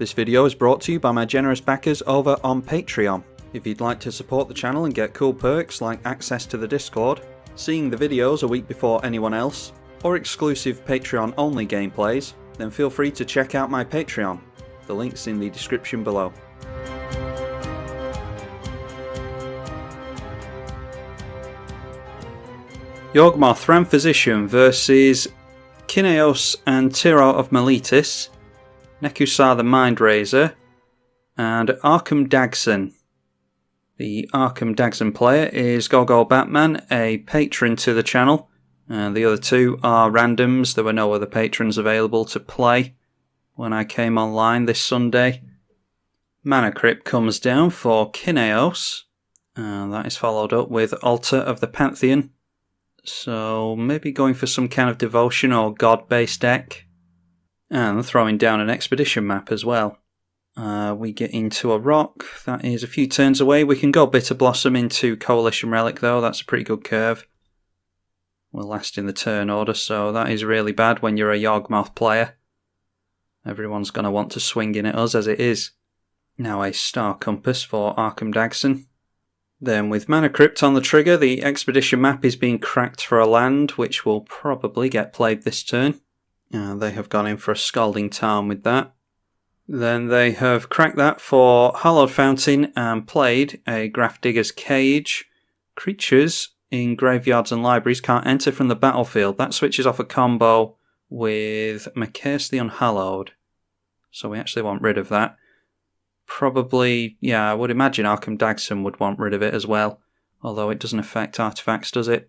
This video is brought to you by my generous backers over on Patreon. If you'd like to support the channel and get cool perks like access to the Discord, seeing the videos a week before anyone else, or exclusive Patreon only gameplays, then feel free to check out my Patreon. The link's in the description below. Yawgmoth Thran Physician versus Kynaios and Tiro of Meletis, Nekusar the Mindrazer, and Arcum Dagson. The Arcum Dagson player is Gogo Batman, a patron to the channel, and the other two are randoms. There were no other patrons available to play when I came online this Sunday. Mana Crypt comes down for Kynaios, and that is followed up with Altar of the Pantheon. So maybe going for some kind of devotion or god-based deck. And throwing down an expedition map as well. We get into a rock. That is a few turns away. We can go Bitter Blossom into Coalition Relic though. That's a pretty good curve. We're last in the turn order, so that is really bad when you're a Yawgmoth player. Everyone's going to want to swing in at us as it is. Now a Star Compass for Arcum Dagson. Then with Mana Crypt on the trigger, the expedition map is being cracked for a land, which will probably get played this turn. They have gone in for a Scalding Tarn with that. Then they have cracked that for Hallowed Fountain and played a Grafdigger's Cage. Creatures in graveyards and libraries can't enter from the battlefield. That switches off a combo with Meletis the Unhallowed. So we actually want rid of that. Probably, yeah, I would imagine Arcum Dagson would want rid of it as well. Although it doesn't affect artifacts, does it?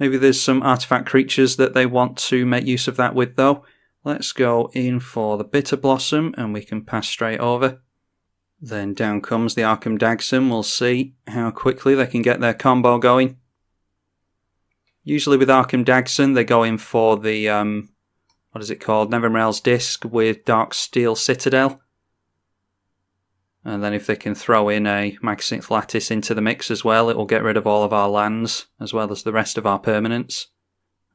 Maybe there's some artifact creatures that they want to make use of that with though. Let's go in for the Bitter Blossom and we can pass straight over. Then down comes the Arcum Dagson. We'll see how quickly they can get their combo going. Usually with Arcum Dagson they go in for the, what is it called? Nevermail's Disc with Darksteel Citadel. And then if they can throw in a Magicite Lattice into the mix as well, it will get rid of all of our lands, as well as the rest of our permanents.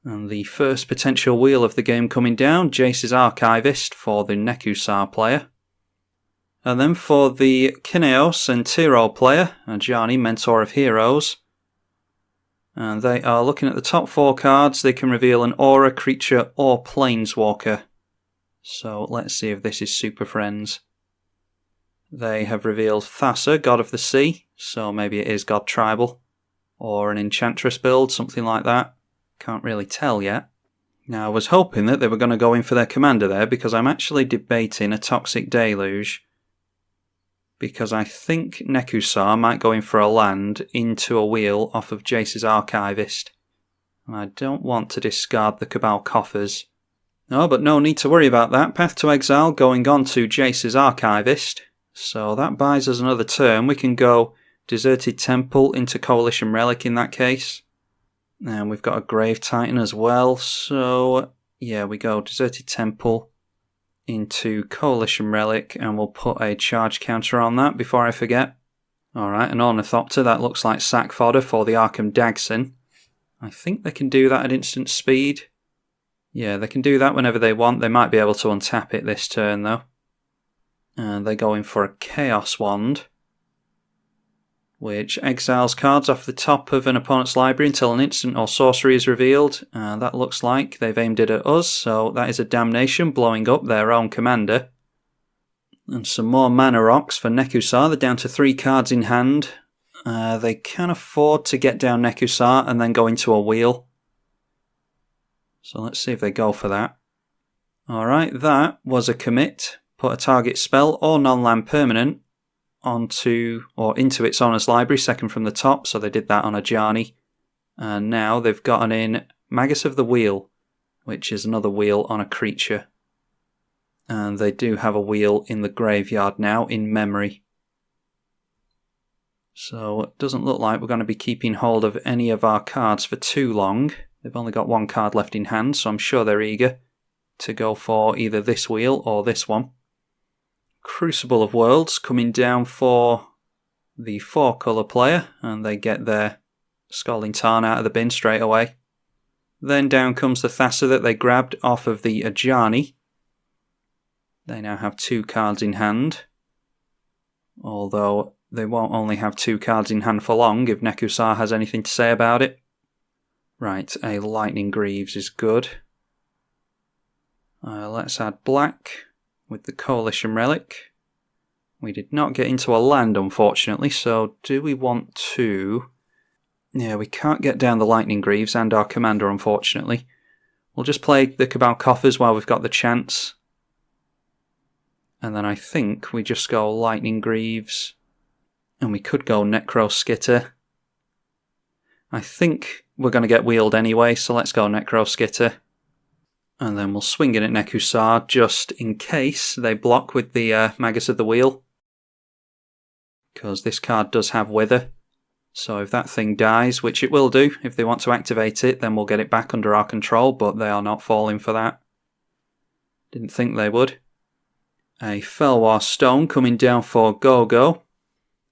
And the first potential wheel of the game coming down, Jace's Archivist for the Nekusar player. And then for the Kynaios and Tiro player, Ajani, Mentor of Heroes. And they are looking at the top four cards. They can reveal an aura, creature, or planeswalker. So let's see if this is Super Friends. They have revealed Thassa, God of the Sea, so maybe it is God Tribal, or an Enchantress build, something like that. Can't really tell yet. Now I was hoping that they were going to go in for their commander there, because I'm actually debating a Toxic Deluge, because I think Nekusar might go in for a land into a wheel off of Jace's Archivist, and I don't want to discard the Cabal Coffers. No, but no need to worry about that. Path to Exile going on to Jace's Archivist. So that buys us another turn. We can go Deserted Temple into Coalition Relic in that case. And we've got a Grave Titan as well. So yeah, we go Deserted Temple into Coalition Relic and we'll put a charge counter on that before I forget. Alright, an Ornithopter. That looks like sack fodder for the Arcum Dagson. I think they can do that at instant speed. Yeah, they can do that whenever they want. They might be able to untap it this turn though. And they go in for a Chaos Wand, which exiles cards off the top of an opponent's library until an instant or sorcery is revealed. And that looks like they've aimed it at us, so that is a Damnation, blowing up their own commander. And some more mana rocks for Nekusar. They're down to 3 cards in hand. They can afford to get down Nekusar and then go into a wheel. So let's see if they go for that. Alright, that was a commit. Put a target spell or non-land permanent onto or into its owner's library, second from the top, so they did that on Ajani. And now they've gotten in Magus of the Wheel, which is another wheel on a creature. And they do have a wheel in the graveyard now, in memory. So it doesn't look like we're going to be keeping hold of any of our cards for too long. They've only got 1 card left in hand, so I'm sure they're eager to go for either this wheel or this one. Crucible of Worlds coming down for the 4-colour player, and they get their Scalding Tarn out of the bin straight away. Then down comes the Thassa that they grabbed off of the Ajani. They now have 2 cards in hand. Although they won't only have 2 cards in hand for long if Nekusar has anything to say about it. Right, a Lightning Greaves is good. Let's add black with the Coalition Relic. We did not get into a land, unfortunately, so do we want to... Yeah, we can't get down the Lightning Greaves and our commander, unfortunately. We'll just play the Cabal Coffers while we've got the chance. And then I think we just go Lightning Greaves. And we could go Necro Skitter. I think we're going to get wheeled anyway, so let's go Necro Skitter. And then we'll swing in at Nekusar just in case they block with the Magus of the Wheel. Because this card does have Wither. So if that thing dies, which it will do, if they want to activate it, then we'll get it back under our control, but they are not falling for that. Didn't think they would. A Felwar Stone coming down for Go-Go.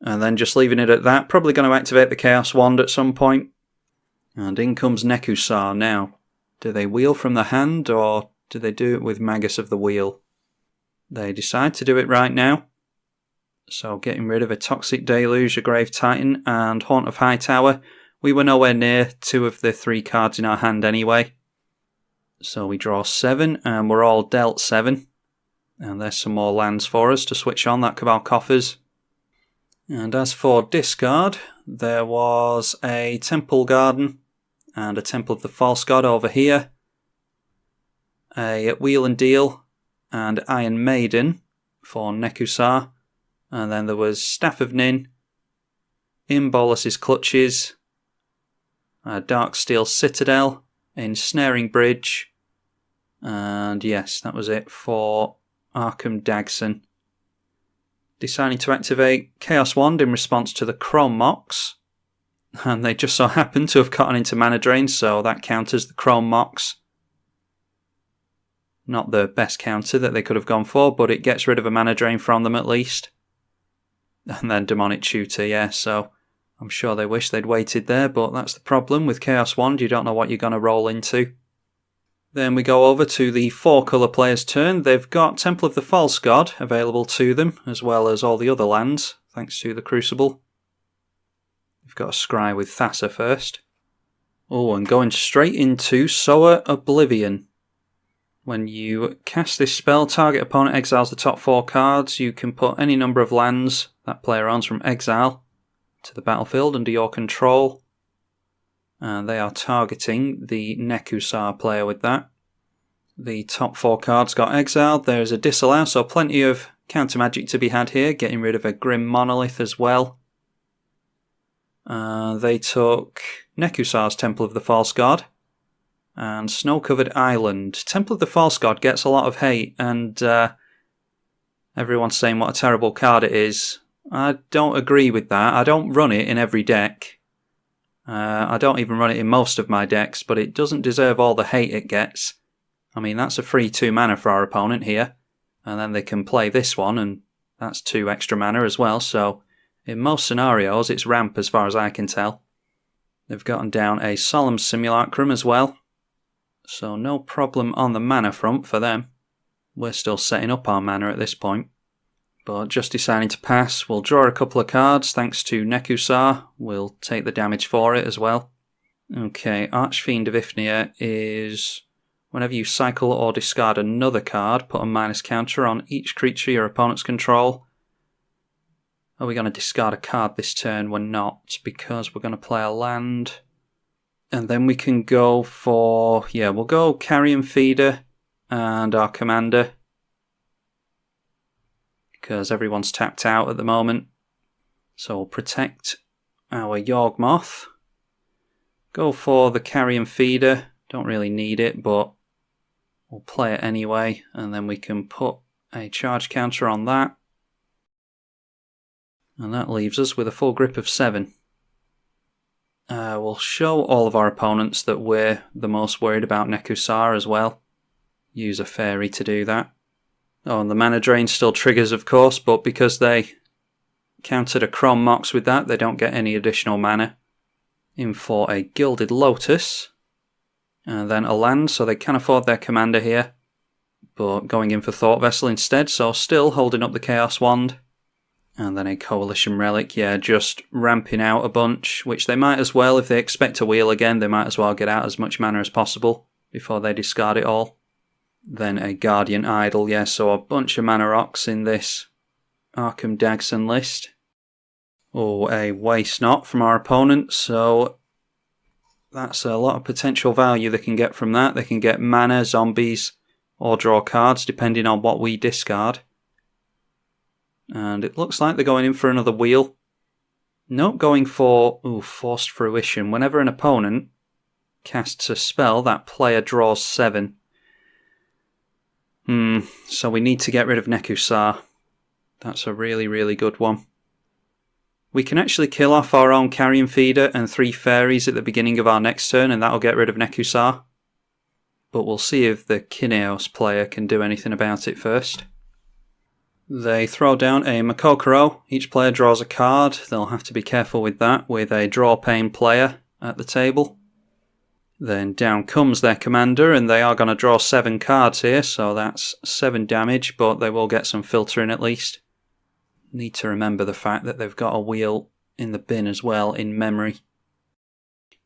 And then just leaving it at that. Probably going to activate the Chaos Wand at some point. And in comes Nekusar now. Do they wheel from the hand, or do they do it with Magus of the Wheel? They decide to do it right now. So getting rid of a Toxic Deluge, a Grave Titan, and Haunt of Hightower. We were nowhere near 2 of the 3 cards in our hand anyway. So we draw 7, and we're all dealt 7. And there's some more lands for us to switch on that Cabal Coffers. And as for discard, there was a Temple Garden and a Temple of the False God over here. A Wheel and Deal and Iron Maiden for Nekusar. And then there was Staff of Nin, in Bolas's Clutches, a Dark Steel Citadel, Ensnaring Bridge, and yes, that was it for Arcum Dagson. Deciding to activate Chaos Wand in response to the Chrome Mox, and they just so happened to have gotten into Mana Drain, so that counters the Chrome Mox. Not the best counter that they could have gone for, but it gets rid of a Mana Drain from them at least. And then Demonic Tutor, yeah, so I'm sure they wish they'd waited there, but that's the problem with Chaos Wand, you don't know what you're going to roll into. Then we go over to the 4-colour player's turn. They've got Temple of the False God available to them, as well as all the other lands, thanks to the Crucible. We've got a Scry with Thassa first. Oh, and going straight into Sower Oblivion. When you cast this spell, target opponent exiles the top 4 cards. You can put any number of lands that player owns from exile to the battlefield under your control. And they are targeting the Nekusar player with that. The top 4 cards got exiled. There is a disallow, so plenty of counter magic to be had here. Getting rid of a Grim Monolith as well. They took Nekusar's Temple of the False God. And Snow-Covered Island. Temple of the False God gets a lot of hate, and everyone's saying what a terrible card it is. I don't agree with that. I don't run it in every deck. I don't even run it in most of my decks, but it doesn't deserve all the hate it gets. I mean, that's a free 2 mana for our opponent here, and then they can play this one, and that's 2 extra mana as well, so in most scenarios it's ramp as far as I can tell. They've gotten down a Solemn Simulacrum as well. So no problem on the mana front for them. We're still setting up our mana at this point. But just deciding to pass, we'll draw a couple of cards thanks to Nekusar. We'll take the damage for it as well. Okay, Archfiend of Ifnir is whenever you cycle or discard another card, put a minus counter on each creature your opponents control. Are we going to discard a card this turn? We're not, because we're going to play a land. And then we can go for, yeah, we'll go Carrion Feeder and our commander. Because everyone's tapped out at the moment. So we'll protect our Yawgmoth. Go for the Carrion Feeder. Don't really need it, but we'll play it anyway. And then we can put a charge counter on that. And that leaves us with a full grip of 7. We'll show all of our opponents that we're the most worried about Nekusar as well. Use a fairy to do that. Oh, and the mana drain still triggers, of course, but because they countered a Chrome Mox with that, they don't get any additional mana. In for a Gilded Lotus. And then a land, so they can afford their commander here. but going in for Thought Vessel instead, so still holding up the Chaos Wand. And then a Coalition Relic, yeah, just ramping out a bunch, which they might as well, if they expect to wheel again, they might as well get out as much mana as possible before they discard it all. Then a Guardian Idol, yeah, so a bunch of mana rocks in this Arcum Dagson list. Oh, a Waste Not from our opponent, so that's a lot of potential value they can get from that. They can get mana, zombies, or draw cards, depending on what we discard. And it looks like they're going in for another wheel. Nope, going for Forced Fruition. Whenever an opponent casts a spell, that player draws 7. So we need to get rid of Nekusar. That's a really, really good one. We can actually kill off our own Carrion Feeder and 3 fairies at the beginning of our next turn, and that'll get rid of Nekusar. But we'll see if the Kynaios player can do anything about it first. They throw down a Makokoro. Each player draws a card. They'll have to be careful with that, with a Draw Pain player at the table. Then down comes their commander, and they are going to draw 7 cards here, so that's 7 damage, but they will get some filtering at least. Need to remember the fact that they've got a wheel in the bin as well, in memory.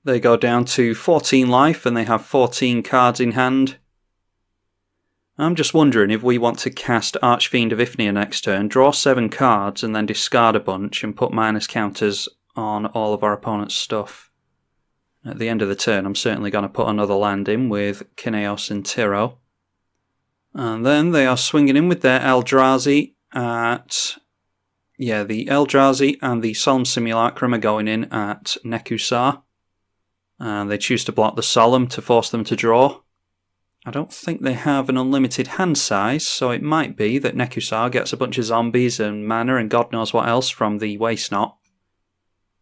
They go down to 14 life, and they have 14 cards in hand. I'm just wondering if we want to cast Archfiend of Ifnir next turn, draw 7 cards, and then discard a bunch and put minus counters on all of our opponent's stuff. At the end of the turn, I'm certainly going to put another land in with Kynaios and Tiro. And then they are swinging in with their Eldrazi at... yeah, the Eldrazi and the Solemn Simulacrum are going in at Nekusar. And they choose to block the Solemn to force them to draw. I don't think they have an unlimited hand size, so it might be that Nekusar gets a bunch of zombies and mana and God knows what else from the Waste Not.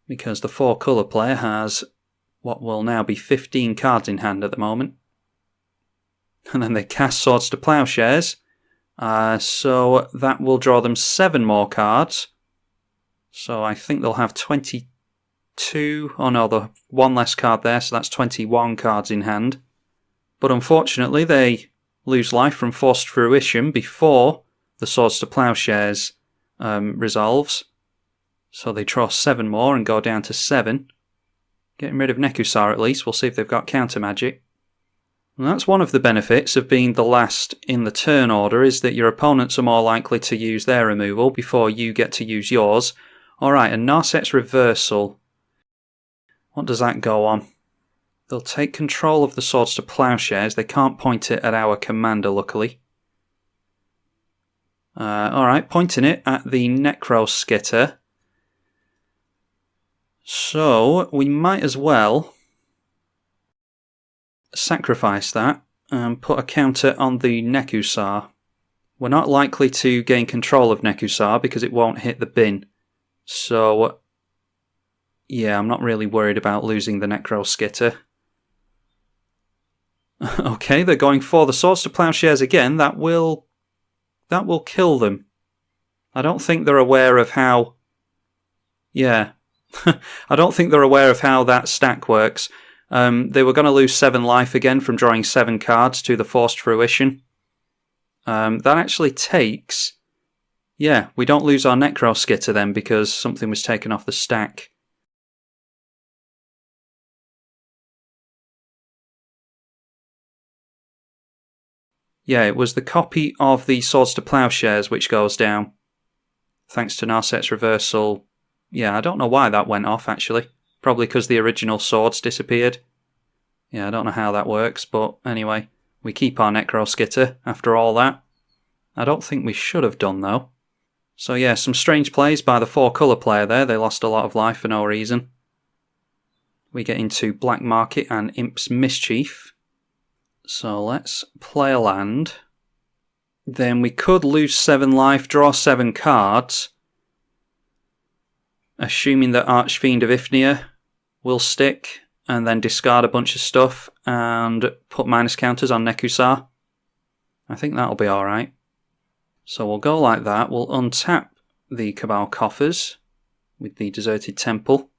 Because the 4-colour player has what will now be 15 cards in hand at the moment. And then they cast Swords to Plowshares, so that will draw them 7 more cards. So I think they'll have 22, oh no, the 1 less card there, so that's 21 cards in hand. But unfortunately, they lose life from Forced Fruition before the Swords to Plowshares resolves. So they draw 7 more and go down to 7. Getting rid of Nekusar at least. We'll see if they've got counter magic. And that's one of the benefits of being the last in the turn order, is that your opponents are more likely to use their removal before you get to use yours. Alright, and Narset's Reversal. What does that go on? They'll take control of the Swords to Plowshares. They can't point it at our commander, luckily. Alright, pointing it at the Necroskitter. So, we might as well sacrifice that and put a counter on the Nekusar. We're not likely to gain control of Nekusar because it won't hit the bin. So, yeah, I'm not really worried about losing the Necroskitter. Okay, they're going for the Swords to Plowshares again. That will kill them. I don't think they're aware of how... yeah. I don't think they're aware of how that stack works. They were going to lose 7 life again from drawing 7 cards to the Forced Fruition. That actually takes... yeah, we don't lose our Necroskitter then because something was taken off the stack. Yeah, it was the copy of the Swords to Plowshares which goes down. Thanks to Narset's Reversal. Yeah, I don't know why that went off, actually. Probably because the original swords disappeared. Yeah, I don't know how that works, but anyway. We keep our Necroskitter after all that. I don't think we should have done, though. So yeah, some strange plays by the 4-colour player there. They lost a lot of life for no reason. We get into Black Market and Imp's Mischief. So let's play a land. Then we could lose 7 life, draw 7 cards. Assuming that Archfiend of Ifnir will stick, and then discard a bunch of stuff and put minus counters on Nekusar. I think that'll be alright. So we'll go like that. We'll untap the Cabal Coffers with the Deserted Temple.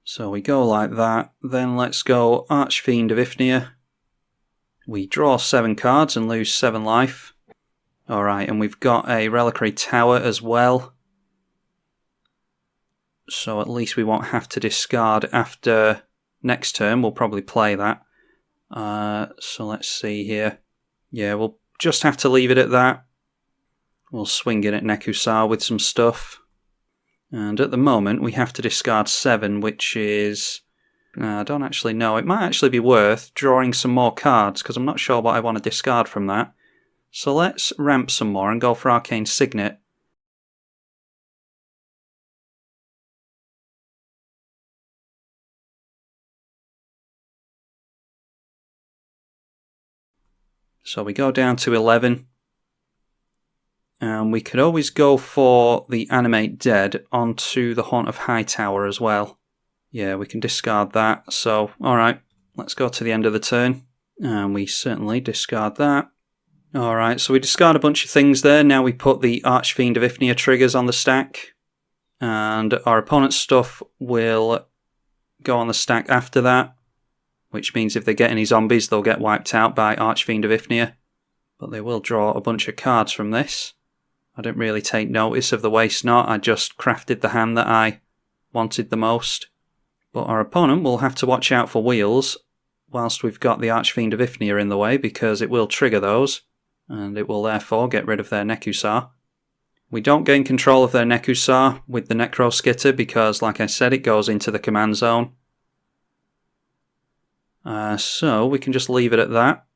So we go like that. Then let's go Archfiend of Ifnir. We draw 7 cards and lose 7 life. Alright, and we've got a Reliquary Tower as well. So at least we won't have to discard after next turn. We'll probably play that. So let's see here. Yeah, we'll just have to leave it at that. We'll swing in at Nekusar with some stuff. And at the moment we have to discard 7, which is... I don't actually know. It might actually be worth drawing some more cards, because I'm not sure what I want to discard from that. So let's ramp some more and go for Arcane Signet. So we go down to 11. And we could always go for the Animate Dead onto the Haunt of Hightower as well. Yeah, we can discard that. So, alright, let's go to the end of the turn. And we certainly discard that. Alright, so we discard a bunch of things there. Now we put the Archfiend of Ifnir triggers on the stack. And our opponent's stuff will go on the stack after that. Which means if they get any zombies, they'll get wiped out by Archfiend of Ifnir. But they will draw a bunch of cards from this. I didn't really take notice of the Waste Not. I just crafted the hand that I wanted the most. But our opponent will have to watch out for wheels whilst we've got the Archfiend of Ifnir in the way, because it will trigger those, and it will therefore get rid of their Nekusar. We don't gain control of their Nekusar with the Necro Skitter because, like I said, it goes into the command zone. So we can just leave it at that.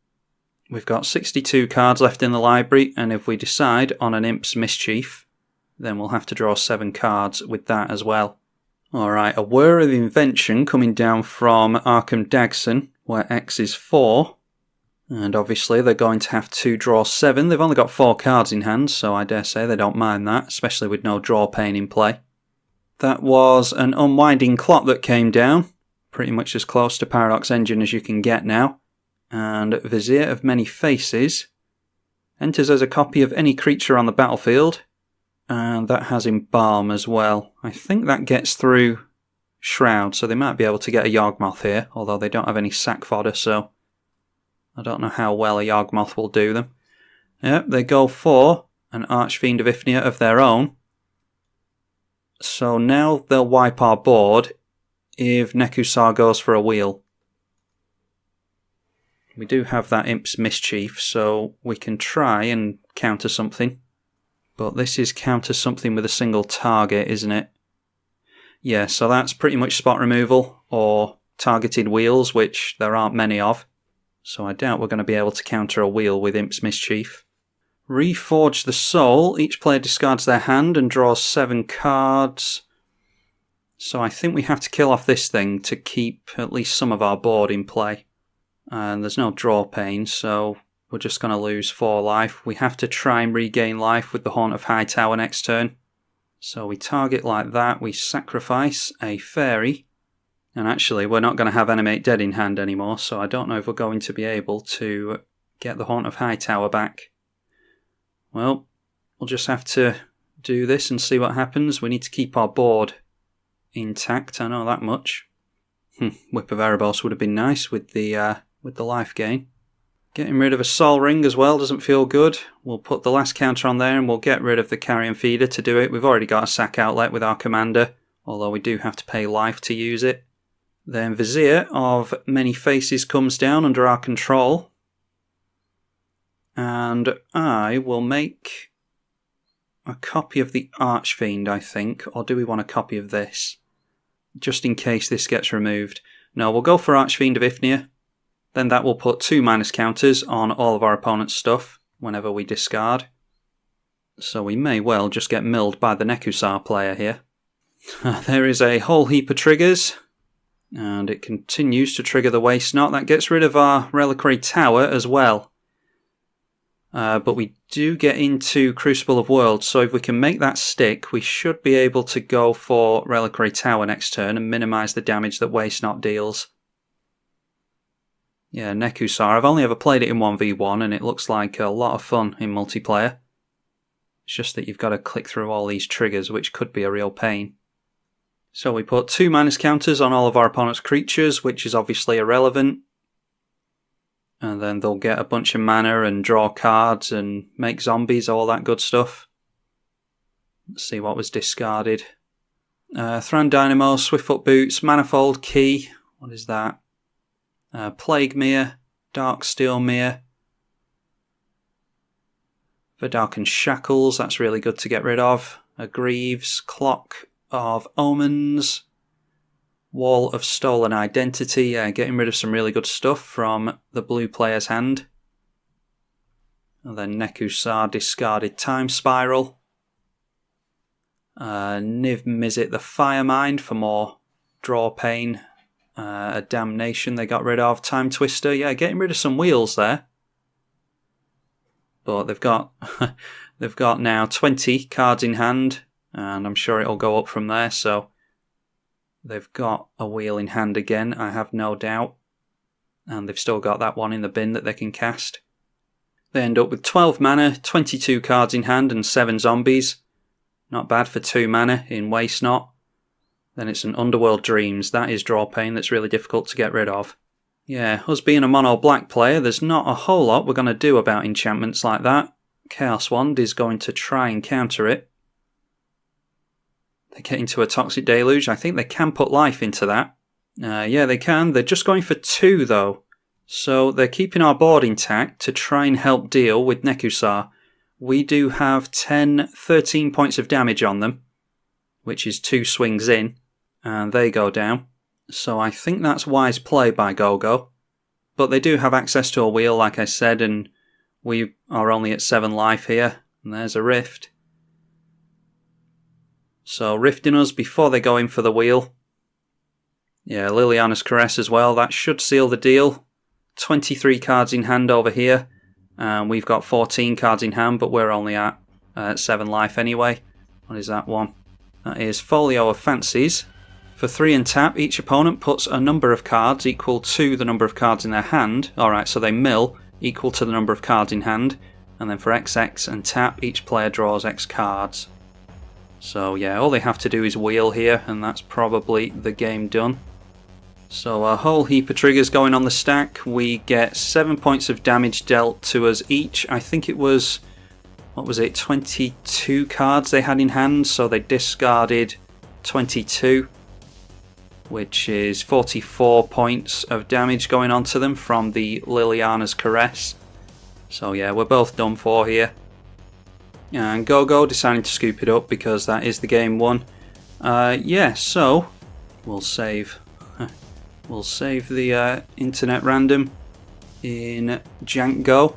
We've got 62 cards left in the library, and if we decide on an Imp's Mischief, then we'll have to draw 7 cards with that as well. Alright, a Whir of Invention coming down from Arcum Dagson, where X is 4. And obviously they're going to have to draw 7. They've only got 4 cards in hand, so I dare say they don't mind that, especially with no draw pain in play. That was an Unwinding Clock that came down, pretty much as close to Paradox Engine as you can get now. And Vizier of Many Faces enters as a copy of any creature on the battlefield. And that has Embalm as well. I think that gets through Shroud, so they might be able to get a Yawgmoth here, although they don't have any sack fodder, so I don't know how well a Yawgmoth will do them. Yep, they go for an Archfiend of Ifnir of their own. So now they'll wipe our board if Nekusar goes for a wheel. We do have that Imp's Mischief, so we can try and counter something. But this is counter something with a single target, isn't it? Yeah, so that's pretty much spot removal or targeted wheels, which there aren't many of. So I doubt we're going to be able to counter a wheel with Imp's Mischief. Reforge the Soul. Each player discards their hand and draws 7 cards. So I think we have to kill off this thing to keep at least some of our board in play. And there's no draw pain, so we're just going to lose 4 life. We have to try and regain life with the Haunt of Hightower next turn. So we target like that, we sacrifice a fairy. And actually, we're not going to have Animate Dead in hand anymore, so I don't know if we're going to be able to get the Haunt of Hightower back. Well, we'll just have to do this and see what happens. We need to keep our board intact, I know that much. Whip of Erebos would have been nice with the life gain. Getting rid of a Soul Ring as well doesn't feel good. We'll put the last counter on there and we'll get rid of the Carrion Feeder to do it. We've already got a sack outlet with our commander, although we do have to pay life to use it. Then Vizier of Many Faces comes down under our control. And I will make a copy of the Archfiend, I think. Or do we want a copy of this? Just in case this gets removed. No, we'll go for Archfiend of Ifnir. Then that will put 2 minus counters on all of our opponent's stuff whenever we discard. So we may well just get milled by the Nekusar player here. There is a whole heap of triggers. And it continues to trigger the Waste Not. That gets rid of our Reliquary Tower as well. But we do get into Crucible of Worlds, so if we can make that stick, we should be able to go for Reliquary Tower next turn and minimise the damage that Waste Not deals. Yeah, Nekusar. I've only ever played it in 1v1 and it looks like a lot of fun in multiplayer. It's just that you've got to click through all these triggers, which could be a real pain. So we put 2 minus counters on all of our opponent's creatures, which is obviously irrelevant. And then they'll get a bunch of mana and draw cards and make zombies, all that good stuff. Let's see what was discarded. Thran Dynamo, Swiftfoot Boots, Manifold Key. What is that? Plague Mere, Darksteel Mere. Verdarken Shackles, that's really good to get rid of. A Greaves, Clock of Omens. Wall of Stolen Identity, getting rid of some really good stuff from the blue player's hand. And then Nekusar discarded Time Spiral. Niv Mizzet the Firemind for more draw pain. A Damnation they got rid of. Time Twister, yeah, getting rid of some wheels there. But they've got they've got now 20 cards in hand, and I'm sure it'll go up from there, so they've got a wheel in hand again, I have no doubt. And they've still got that one in the bin that they can cast. They end up with 12 mana, 22 cards in hand, and 7 zombies. Not bad for 2 mana in Waste Not. Then it's an Underworld Dreams. That is draw pain that's really difficult to get rid of. Yeah, us being a mono black player, there's not a whole lot we're going to do about enchantments like that. Chaos Wand is going to try and counter it. They get into a Toxic Deluge. I think they can put life into that. Yeah, they can. They're just going for 2, though. So they're keeping our board intact to try and help deal with Nekusar. We do have 13 points of damage on them, which is 2 swings in, and they go down. So I think that's wise play by GoGo. But they do have access to a wheel, like I said, and we are only at 7 life here. And there's a Rift. So rifting us before they go in for the wheel. Yeah, Liliana's Caress as well. That should seal the deal. 23 cards in hand over here. And we've got 14 cards in hand, but we're only at 7 life anyway. What is that one? That is Folio of Fancies. For 3 and tap, each opponent puts a number of cards equal to the number of cards in their hand. Alright, so they mill equal to the number of cards in hand. And then for XX and tap, each player draws X cards. So yeah, all they have to do is wheel here, and that's probably the game done. So a whole heap of triggers going on the stack. We get 7 points of damage dealt to us each. I think it was, what was it, 22 cards they had in hand, so they discarded 22, which is 44 points of damage going on to them from the Liliana's Caress. So yeah, we're both done for here. And GoGo deciding to scoop it up because that is the game won. Yeah, so we'll save the internet random in Jankgo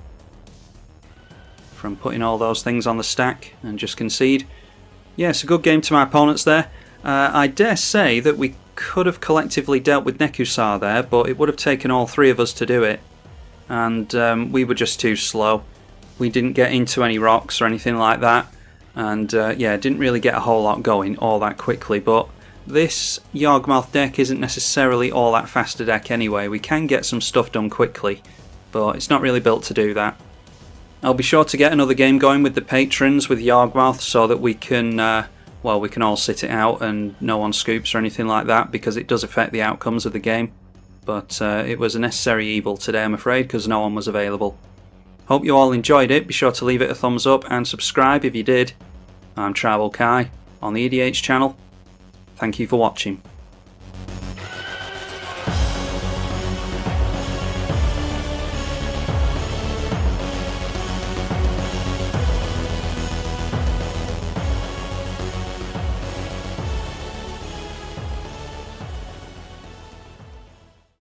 from putting all those things on the stack and just concede. Yeah, it's a good game to my opponents there. I dare say that we could have collectively dealt with Nekusar there, but it would have taken all 3 of us to do it. And we were just too slow. We didn't get into any rocks or anything like that. And yeah, didn't really get a whole lot going all that quickly. But this Yawgmoth deck isn't necessarily all that fast a deck anyway. We can get some stuff done quickly, but it's not really built to do that. I'll be sure to get another game going with the patrons with Yawgmoth so that we can, well, we can all sit it out and no one scoops or anything like that, because it does affect the outcomes of the game. But it was a necessary evil today, I'm afraid, because no one was available. Hope you all enjoyed it. Be sure to leave it a thumbs up and subscribe if you did. I'm tribalkai on the EDH channel. Thank you for watching.